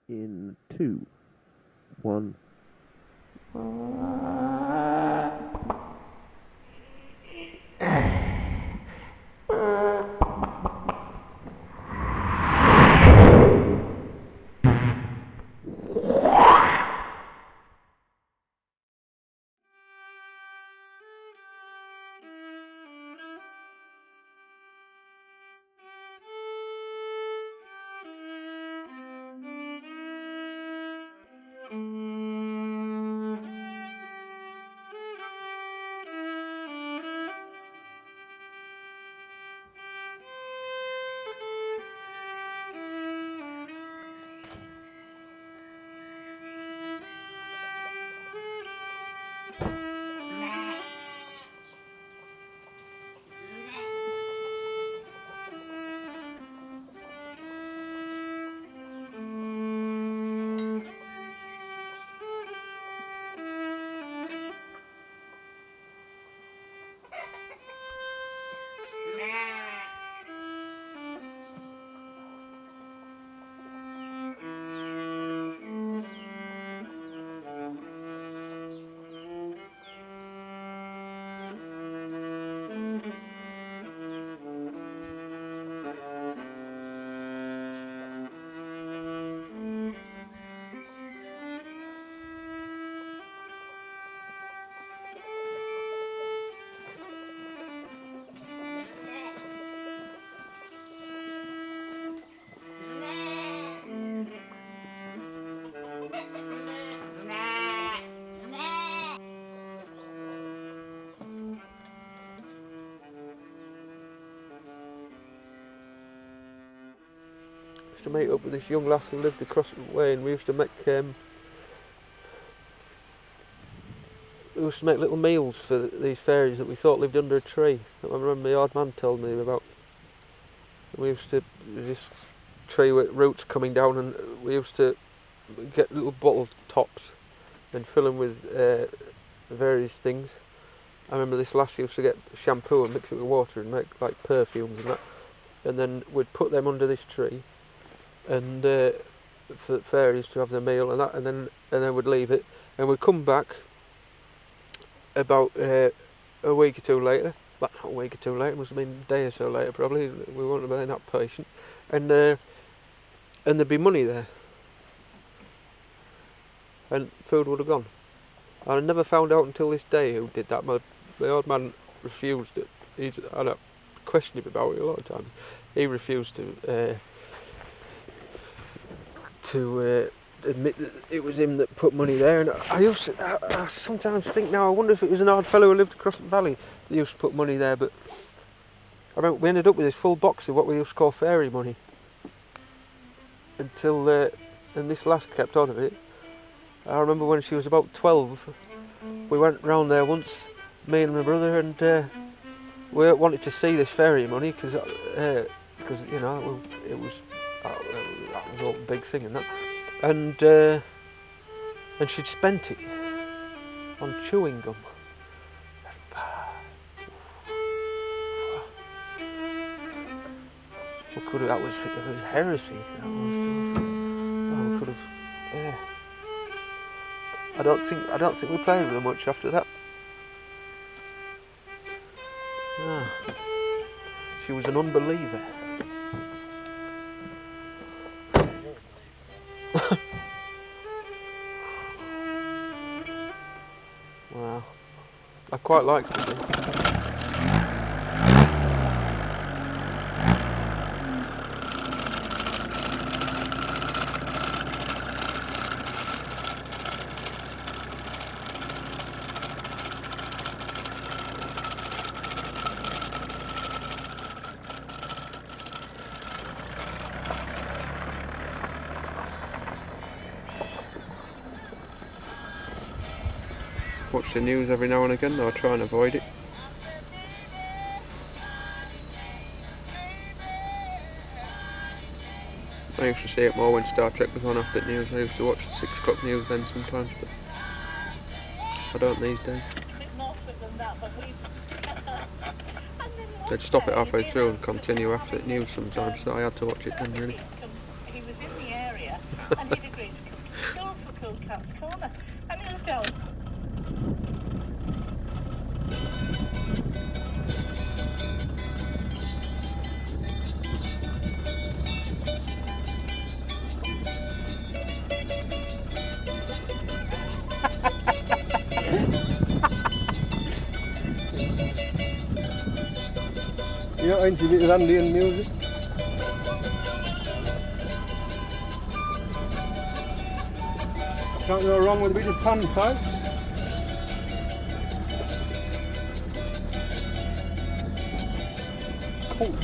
in 2, 1. To meet up with this young lass who lived across the way, and we used to make little meals for these fairies that we thought lived under a tree. I remember my old man told me about. We used to this tree with roots coming down, and we used to get little bottle tops and fill them with various things. I remember this lass used to get shampoo and mix it with water and make like perfumes and that, and then we'd put them under this tree, and for fairies to have their meal and that, and then we'd leave it, and we'd come back about a week or two later. Well, not a week or two later, it must have been a day or so later probably. We weren't have been that patient, and there'd be money there, and food would have gone. And I never found out until this day who did that. My old man refused it. I questioned him about it a lot of times. He refused to admit that it was him that put money there, and I sometimes think now, I wonder if it was an odd fellow who lived across the valley that used to put money there. But I remember we ended up with this full box of what we used to call fairy money until and this lass kept on of it. I remember when she was about 12, we went round there once, me and my brother, and we wanted to see this fairy money because you know it was that was all a big thing and that, and she'd spent it on chewing gum. That was heresy. That was, we could have. Yeah. I don't think we played with her much after that. No. She was an unbeliever. Wow. I quite liked it. Watch the news every now and again, or try and avoid it. I used to see it more when Star Trek was on after the news. I used to watch the 6 o'clock news then sometimes, but I don't these days. They'd stop it halfway through and continue after the news sometimes, so I had to watch it then really. He was in the area And he'd agreed to come to school for Cool Cat's Corner. And he was jealous. You're not into a bit of Andean music? Can't go wrong with a bit of panpipe. Cool.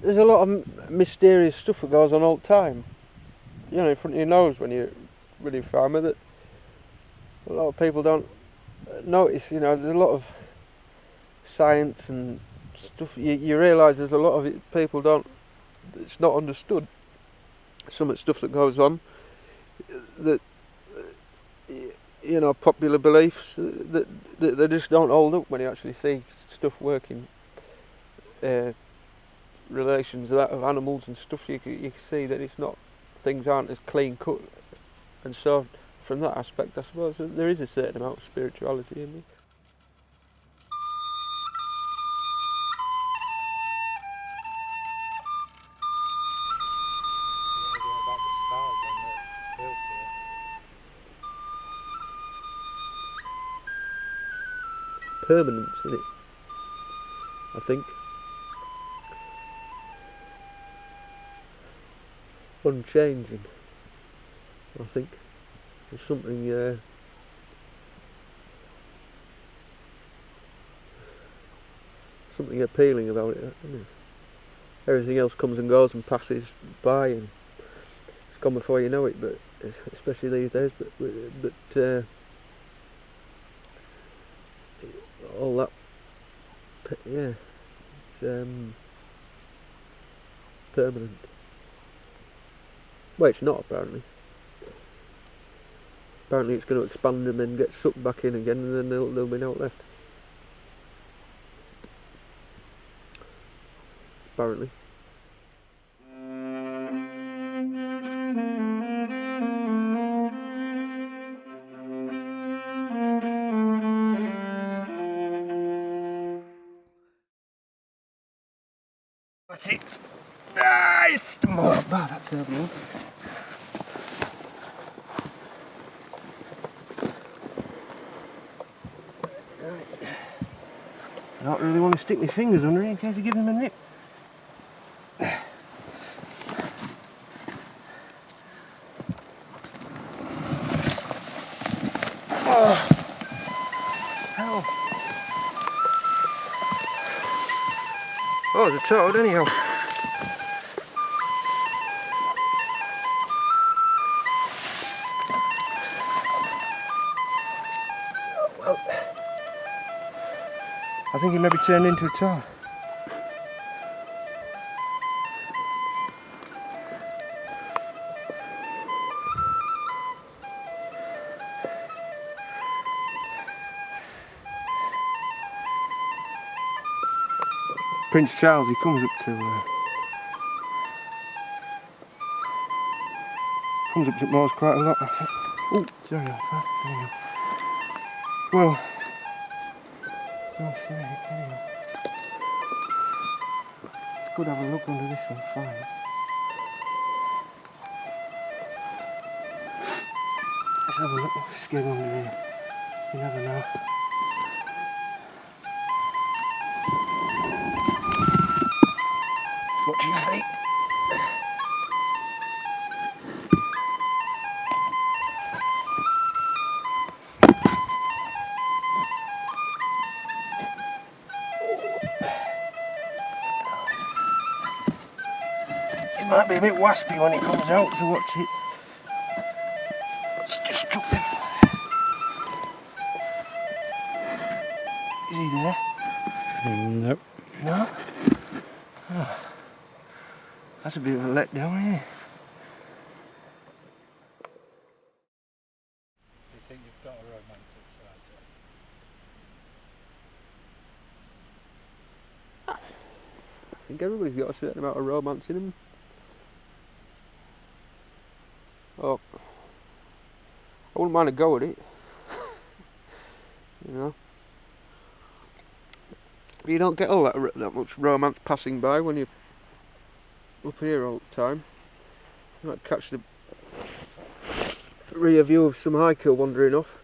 There's a lot of mysterious stuff that goes on all the time. You know, in front of your nose when you're really farmer that a lot of people don't notice. You know, there's a lot of science and stuff. You realise there's a lot of it people don't. It's not understood. Some of the stuff that goes on that you know, popular beliefs that they just don't hold up when you actually see stuff working. Relations of that of animals and stuff, you can see that it's not, things aren't as clean cut, and so from that aspect I suppose there is a certain amount of spirituality in it. About the stars and the hills to it. Permanence in it, I think. Unchanging, I think. There's something something appealing about it, isn't it? Everything else comes and goes and passes by and it's gone before you know it, but especially these days, but all that, yeah, it's permanent. Well, it's not, apparently. Apparently it's going to expand and then get sucked back in again, and then there'll be no left. Apparently. That's it. Nice! More like that, that's everyone. I don't really want to stick my fingers under it in case I give them a nip. Oh, hell. Oh, there's a toad anyhow. Well, I think he maybe turned into a toad. Prince Charles, he comes up to Moors quite a lot, I think. Oh, sorry, there you go. Well, I'll say it, anyway. Could have a look under this one, fine. Let's have a little skim under here. You never know. Watch your feet. It might be a bit waspy when it comes out, so watch it. Let's just drop them. Is he there? Nope. No? Oh. That's a bit of a letdown, isn't it? You think you've got a romantic side, I think everybody's got a certain amount of romance in them. Oh, I wouldn't mind a go at it. You know, you don't get all that much romance passing by when you're up here all the time. You might catch the rear view of some hiker wandering off.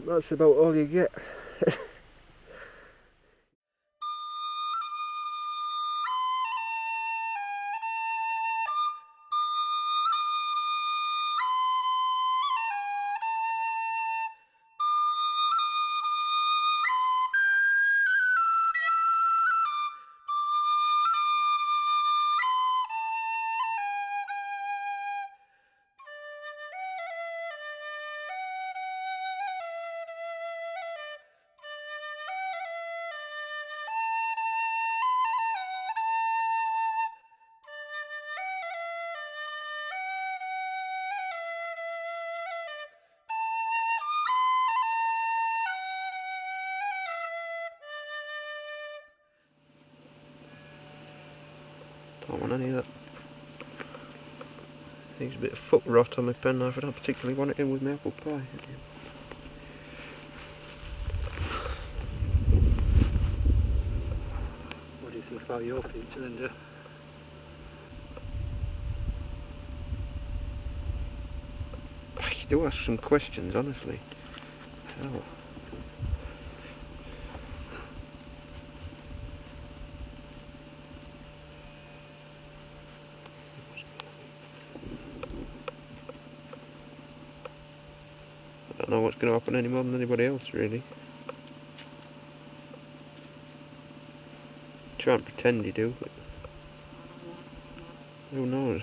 That's about all you get. Don't want any of that. There's a bit of foot rot on my penknife. I don't particularly want it in with my apple pie. What do you think about your future then, Joe? You do ask some questions, honestly. Oh. I don't know what's going to happen any more than anybody else, really. Try and pretend you do, but who knows?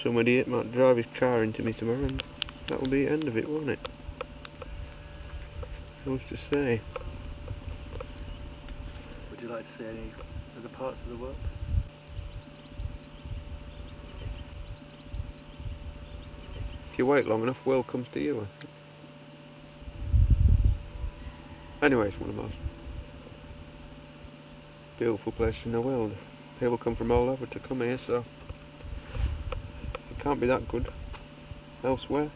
Some idiot might drive his car into me tomorrow and that will be the end of it, won't it? Who's to say? Would you like to see any other parts of the world? If you wait long enough, world comes to you. Anyway, it's one of the most beautiful places in the world. People come from all over to come here, so it can't be that good elsewhere.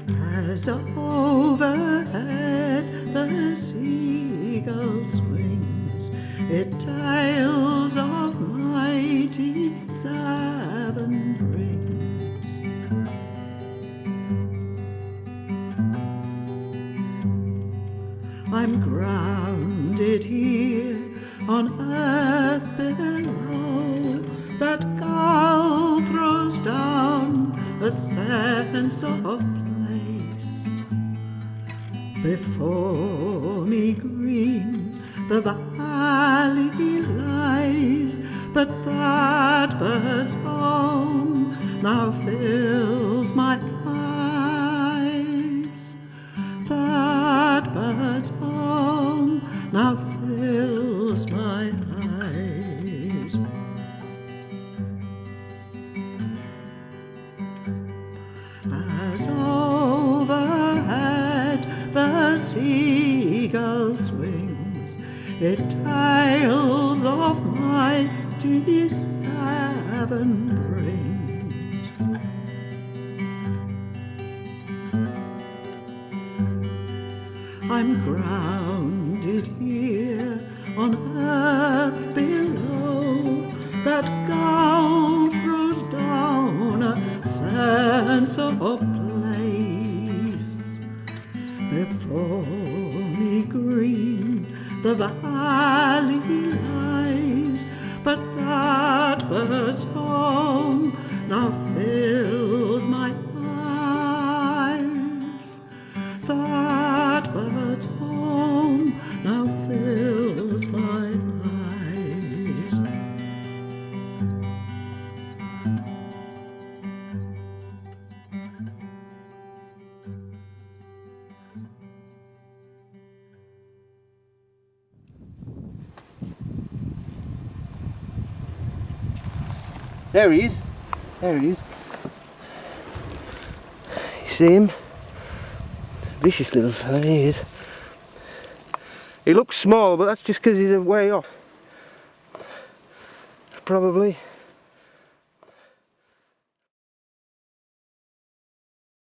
As overhead the seagull swings, it tales of mighty Severn rings. I'm grounded here on earth below, that gull throws down a sense of place. Before me green the valley lies, but that bird's song now fills my eyes. That bird's song now fills my eyes. As overhead the seagull swings, it tales of mighty Severn rings. I'm grounded here on earth below, that gull throws down a sense of place. Before me green the valley lies, but that bird's song now fills my There he is. There he is. You see him? Vicious little fella he is. He looks small, but that's just because he's a way off. Probably